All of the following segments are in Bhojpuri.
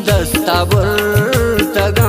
दस्ता बुर्तगा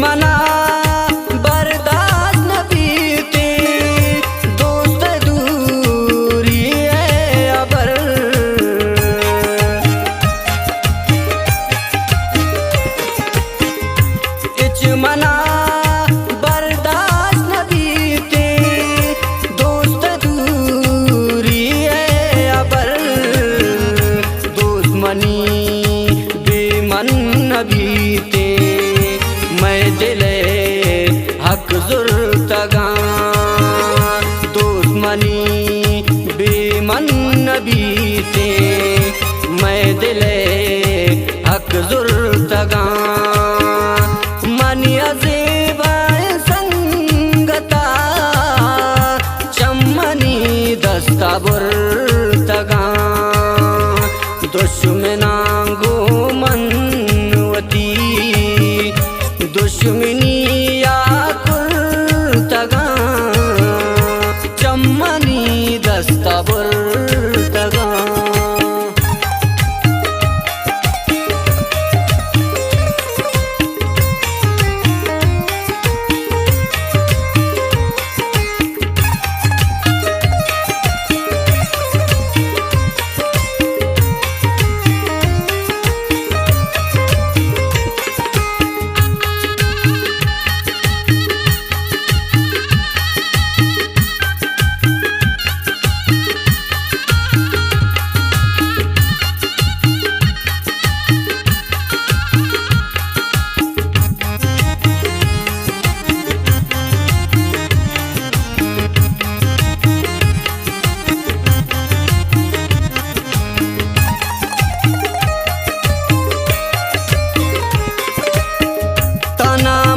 मना बर्दाश्त न बीते दोस्त दूरी है अबर इच मना बर्दाश्त न बीते दोस्त दूरी है अबर दुश्मनी बेमन न बीते मैं दिले हक जुर्तगा दुश्मनी बेमन न बीते मैं दिले हक जुर्तगा मनिया ज़ेबा संगता चमनी दस्ता बुर्तगा दुश्मनांगो मनवती दुश्मनी या कुर्तगा चम्मनी दस्ता बुर्तगा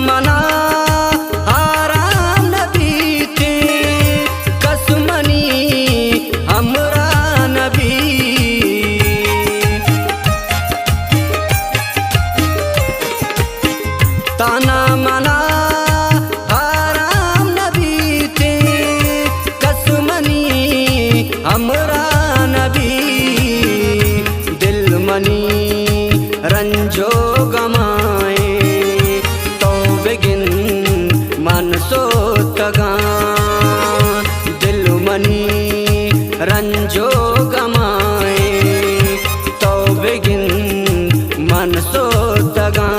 मना आराम न बीते कसमनी हमरा नबी ताना मना आराम न बीते कसमनी हमरा नबी दिल मनी रंजो गमाए मन सोतगा दिल मनी रंजो गमाए तो बिगिन मन सोतगा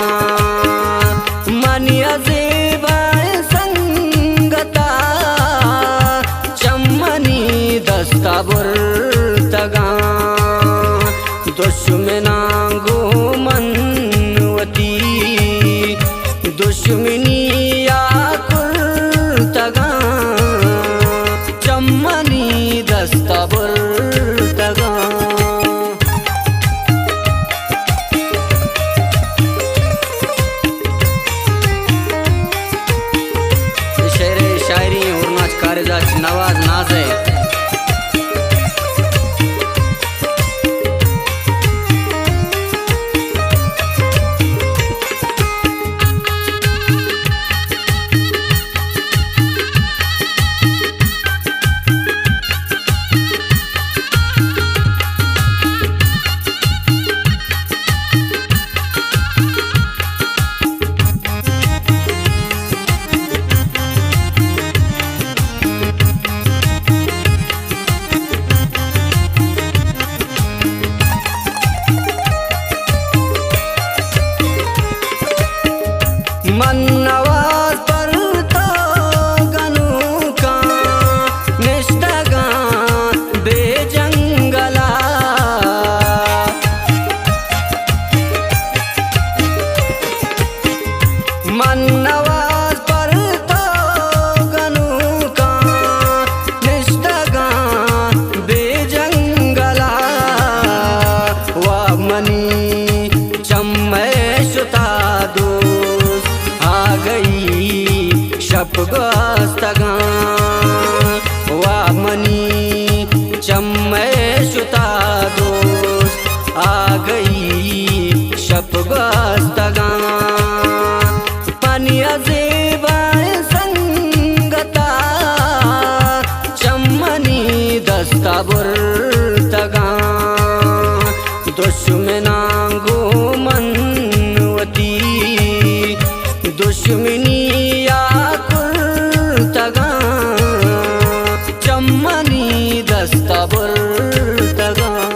मनिया ज़ेबा संगता चमनी दस्ता बुर्तगा दुश्मनांगो मनवती दुश्मनी या कुर्तगा चम्मनी दस्ता बुर्तगा शेर शायरी और नाच कारजाच नवाज नाज है तगा पानिया जेबाय संगता चम्मनी दस्ता बुरतगा दुश्मना गो मनवती दुश्मन